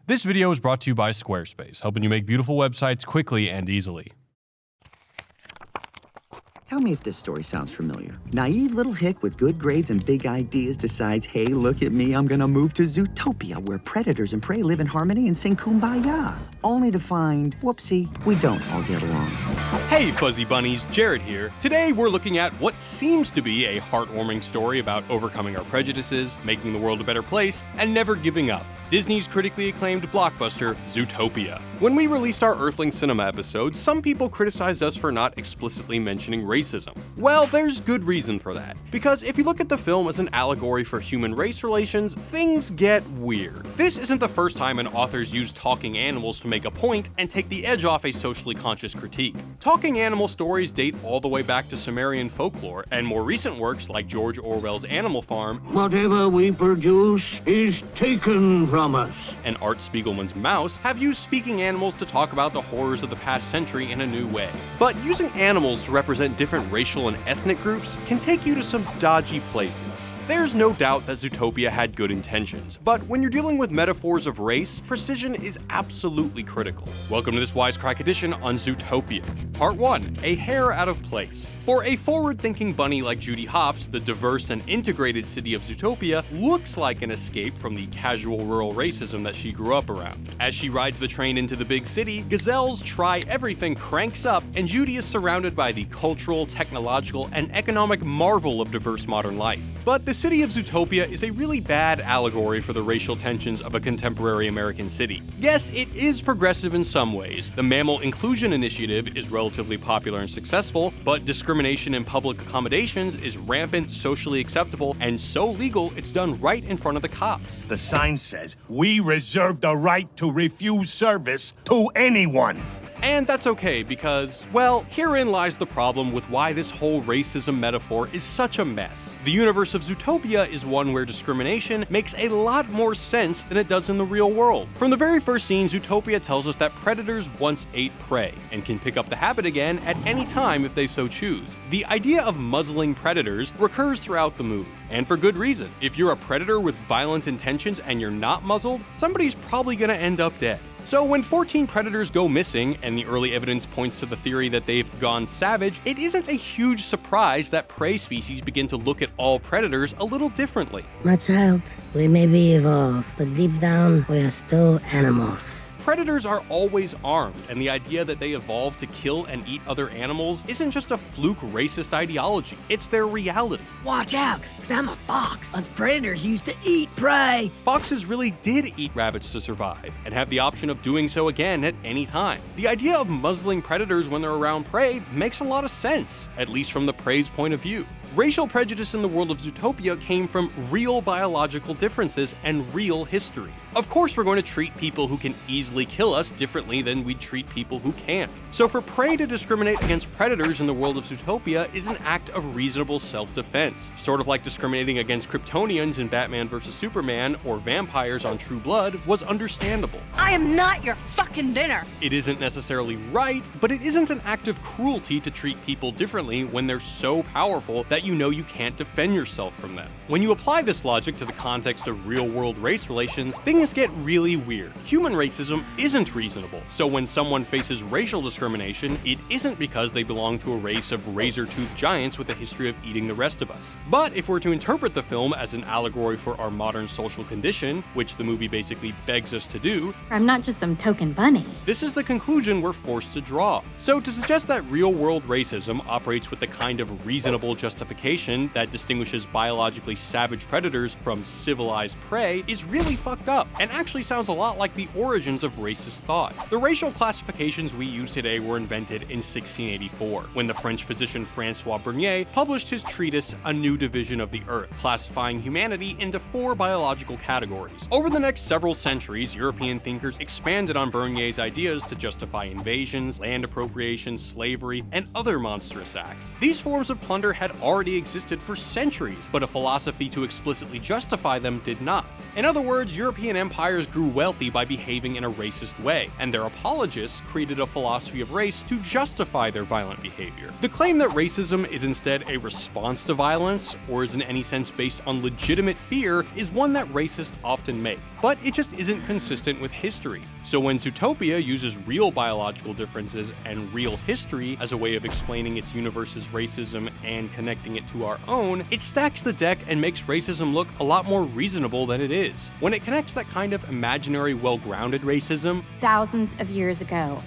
This video is brought to you by Squarespace, helping you make beautiful websites quickly and easily. Tell me if this story sounds familiar. Naive little hick with good grades and big ideas decides, hey, look at me, I'm gonna move to Zootopia, where predators and prey live in harmony and sing kumbaya. Only to find, whoopsie, we don't all get along. Hey fuzzy bunnies, Jared here. Today we're looking at what seems to be a heartwarming story about overcoming our prejudices, making the world a better place, and never giving up. Disney's critically acclaimed blockbuster, Zootopia. When we released our Earthling Cinema episode, some people criticized us for not explicitly mentioning racism. Well, there's good reason for that. Because if you look at the film as an allegory for human race relations, things get weird. This isn't the first time an author's used talking animals to make a point and take the edge off a socially conscious critique. Talking animal stories date all the way back to Sumerian folklore, and more recent works like George Orwell's Animal Farm, whatever we produce is taken from us, and Art Spiegelman's Mouse have used speaking animals to talk about the horrors of the past century in a new way. But using animals to represent different racial and ethnic groups can take you to some dodgy places. There's no doubt that Zootopia had good intentions, but when you're dealing with metaphors of race, precision is absolutely critical. Welcome to this Wisecrack Edition on Zootopia. Part 1, A Hair Out of Place. For a forward-thinking bunny like Judy Hopps, the diverse and integrated city of Zootopia looks like an escape from the casual rural racism that she grew up around. As she rides the train into the big city, Gazelle's Try Everything cranks up, and Judy is surrounded by the cultural, technological, and economic marvel of diverse modern life. But the city of Zootopia is a really bad allegory for the racial tensions of a contemporary American city. Yes, it is progressive in some ways. The Mammal Inclusion Initiative is relatively popular and successful, but discrimination in public accommodations is rampant, socially acceptable, and so legal it's done right in front of the cops. The sign says, "We reserve the right to refuse service to anyone." And that's okay because, well, herein lies the problem with why this whole racism metaphor is such a mess. The universe of Zootopia is one where discrimination makes a lot more sense than it does in the real world. From the very first scene, Zootopia tells us that predators once ate prey, and can pick up the habit again at any time if they so choose. The idea of muzzling predators recurs throughout the movie, and for good reason. If you're a predator with violent intentions and you're not muzzled, somebody's probably gonna end up dead. So when 14 predators go missing, and the early evidence points to the theory that they've gone savage, it isn't a huge surprise that prey species begin to look at all predators a little differently. My child, we may be evolved, but deep down, we are still animals. Predators are always armed, and the idea that they evolved to kill and eat other animals isn't just a fluke racist ideology, it's their reality. Watch out, because I'm a fox. Us predators used to eat prey. Foxes really did eat rabbits to survive, and have the option of doing so again at any time. The idea of muzzling predators when they're around prey makes a lot of sense, at least from the prey's point of view. Racial prejudice in the world of Zootopia came from real biological differences and real history. Of course, we're going to treat people who can easily kill us differently than we'd treat people who can't. So for prey to discriminate against predators in the world of Zootopia is an act of reasonable self-defense, sort of like discriminating against Kryptonians in Batman vs. Superman or vampires on True Blood was understandable. I am not your fucking dinner. It isn't necessarily right, but it isn't an act of cruelty to treat people differently when they're so powerful that you know you can't defend yourself from them. When you apply this logic to the context of real-world race relations, things get really weird. Human racism isn't reasonable, so when someone faces racial discrimination, it isn't because they belong to a race of razor-toothed giants with a history of eating the rest of us. But if we're to interpret the film as an allegory for our modern social condition, which the movie basically begs us to do, I'm not just some token bunny. this is the conclusion we're forced to draw. So to suggest that real-world racism operates with the kind of reasonable justification that distinguishes biologically savage predators from civilized prey is really fucked up, and actually sounds a lot like the origins of racist thought. The racial classifications we use today were invented in 1684, when the French physician Francois Bernier published his treatise A New Division of the Earth, classifying humanity into 4 biological categories. Over the next several centuries, European thinkers expanded on Bernier's ideas to justify invasions, land appropriation, slavery, and other monstrous acts. These forms of plunder had already existed for centuries, but a philosophy to explicitly justify them did not. In other words, European vampires grew wealthy by behaving in a racist way, and their apologists created a philosophy of race to justify their violent behavior. The claim that racism is instead a response to violence, or is in any sense based on legitimate fear, is one that racists often make, but it just isn't consistent with history. So when Zootopia uses real biological differences and real history as a way of explaining its universe's racism and connecting it to our own, it stacks the deck and makes racism look a lot more reasonable than it is. When it connects that kind of imaginary, well-grounded racism, Thousands of years ago,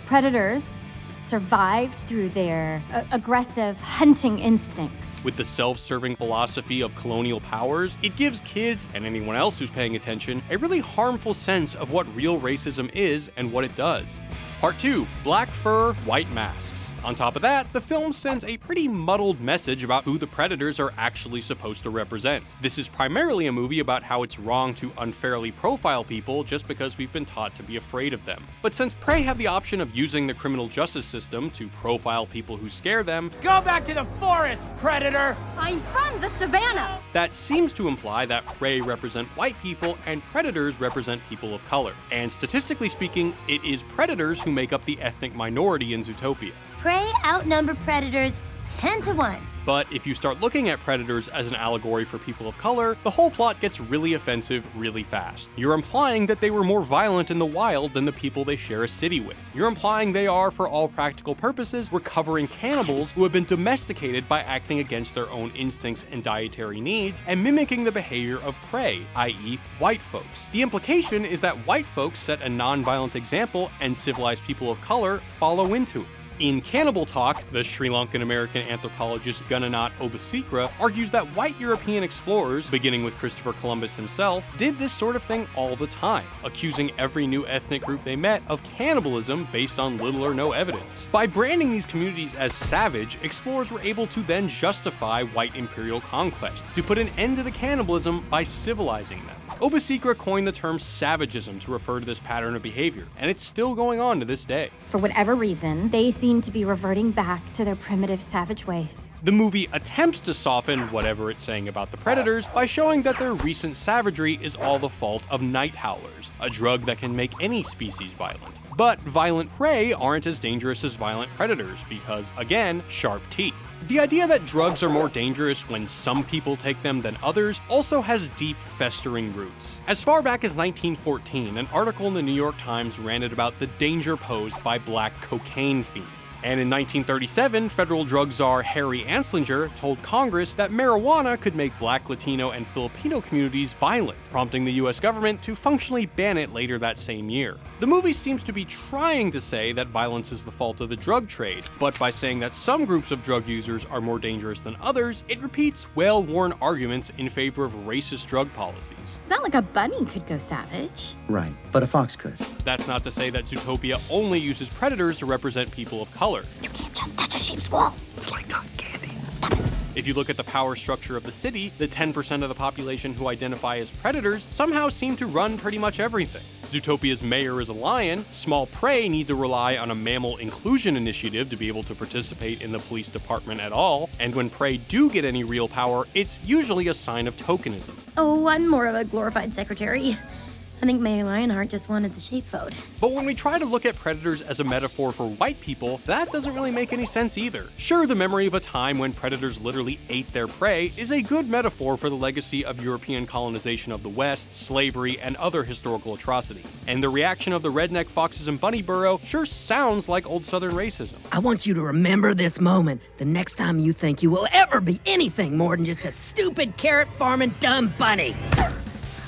predators survived through their aggressive hunting instincts. with the self-serving philosophy of colonial powers, it gives kids, and anyone else who's paying attention, a really harmful sense of what real racism is and what it does. Part 2, Black Fur, White Masks. On top of that, the film sends a pretty muddled message about who the predators are actually supposed to represent. This is primarily a movie about how it's wrong to unfairly profile people just because we've been taught to be afraid of them. But since Prey have the option of using the criminal justice system to profile people who scare them, Go back to the forest, predator! I'm from the savannah! that seems to imply that prey represent white people and predators represent people of color. And statistically speaking, it is predators who make up the ethnic minority in Zootopia. Prey outnumber predators 10 to 1. But if you start looking at predators as an allegory for people of color, the whole plot gets really offensive really fast. You're implying that they were more violent in the wild than the people they share a city with. You're implying they are, for all practical purposes, recovering cannibals who have been domesticated by acting against their own instincts and dietary needs and mimicking the behavior of prey, i.e. white folks. The implication is that white folks set a non-violent example and civilized people of color follow into it. In Cannibal Talk, the Sri Lankan-American anthropologist Gananath Obasikra argues that white European explorers, beginning with Christopher Columbus himself, did this sort of thing all the time, accusing every new ethnic group they met of cannibalism based on little or no evidence. By branding these communities as savage, explorers were able to then justify white imperial conquest, to put an end to the cannibalism by civilizing them. Obasikra coined the term savagism to refer to this pattern of behavior, and it's still going on to this day. For whatever reason, they seem to be reverting back to their primitive savage ways. The movie attempts to soften whatever it's saying about the predators by showing that their recent savagery is all the fault of night howlers, a drug that can make any species violent. But violent prey aren't as dangerous as violent predators because, again, sharp teeth. The idea that drugs are more dangerous when some people take them than others also has deep, festering roots. As far back as 1914, an article in the New York Times ranted about the danger posed by black cocaine fiends. And in 1937, federal drug czar Harry Anslinger told Congress that marijuana could make black, Latino, and Filipino communities violent, prompting the US government to functionally ban it later that same year. The movie seems to be trying to say that violence is the fault of the drug trade, but by saying that some groups of drug users are more dangerous than others, it repeats well-worn arguments in favor of racist drug policies. It's not like a bunny could go savage. Right, but a fox could. That's not to say that Zootopia only uses predators to represent people of color. You can't just touch a sheep's wool. It's like cotton candy. If you look at the power structure of the city, the 10% of the population who identify as predators somehow seem to run pretty much everything. Zootopia's mayor is a lion, small prey need to rely on a mammal inclusion initiative to be able to participate in the police department at all, and when prey do get any real power, it's usually a sign of tokenism. Oh, I'm more of a glorified secretary. I think Mayor Lionheart just wanted the sheep vote. But when we try to look at predators as a metaphor for white people, that doesn't really make any sense either. Sure, the memory of a time when predators literally ate their prey is a good metaphor for the legacy of European colonization of the West, slavery, and other historical atrocities. And the reaction of the redneck foxes in Bunny Burrow sure sounds like old Southern racism. I want you to remember this moment the next time you think you will ever be anything more than just a stupid carrot farming dumb bunny.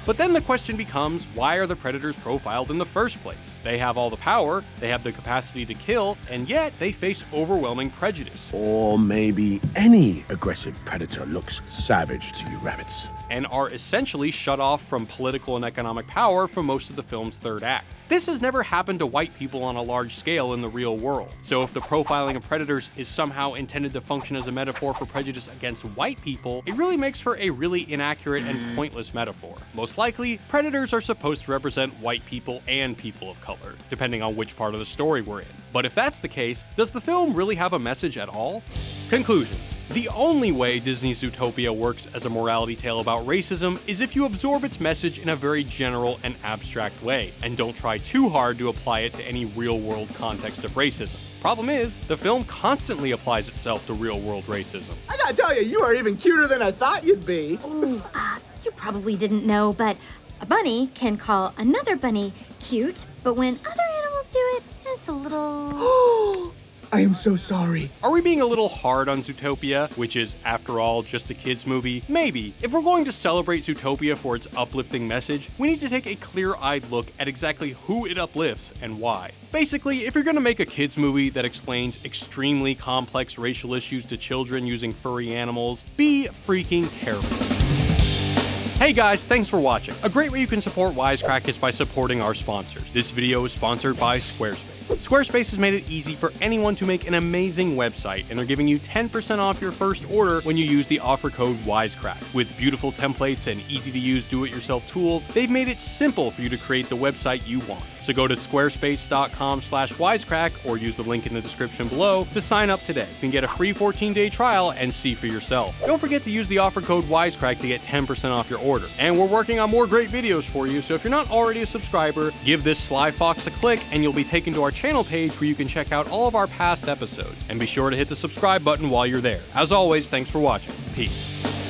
But then the question becomes, why are the predators profiled in the first place? They have all the power, they have the capacity to kill, and yet they face overwhelming prejudice. Or maybe any aggressive predator looks savage to you rabbits. And are essentially shut off from political and economic power for most of the film's third act. This has never happened to white people on a large scale in the real world. So if the profiling of predators is somehow intended to function as a metaphor for prejudice against white people, it really makes for a really inaccurate and pointless metaphor. Most likely, predators are supposed to represent white people and people of color, depending on which part of the story we're in. But if that's the case, does the film really have a message at all? Conclusion. The only way Disney's Zootopia works as a morality tale about racism is if you absorb its message in a very general and abstract way, and don't try too hard to apply it to any real-world context of racism. Problem is, the film constantly applies itself to real-world racism. I gotta tell you, you are even cuter than I thought you'd be. Ooh, you probably didn't know, but a bunny can call another bunny cute, but when other animals do it, it's a little... I am so sorry. Are we being a little hard on Zootopia, which is, after all, just a kid's movie? Maybe. If we're going to celebrate Zootopia for its uplifting message, we need to take a clear-eyed look at exactly who it uplifts and why. Basically, if you're gonna make a kid's movie that explains extremely complex racial issues to children using furry animals, be freaking careful. Hey guys, thanks for watching. A great way you can support Wisecrack is by supporting our sponsors. This video is sponsored by Squarespace. Squarespace has made it easy for anyone to make an amazing website, and they're giving you 10% off your first order when you use the offer code Wisecrack. With beautiful templates and easy-to-use do-it-yourself tools, they've made it simple for you to create the website you want. So go to squarespace.com/wisecrack or use the link in the description below to sign up today. You can get a free 14-day trial and see for yourself. Don't forget to use the offer code Wisecrack to get 10% off your order. And we're working on more great videos for you, so if you're not already a subscriber, give this sly fox a click and you'll be taken to our channel page where you can check out all of our past episodes. And be sure to hit the subscribe button while you're there. As always, thanks for watching. Peace.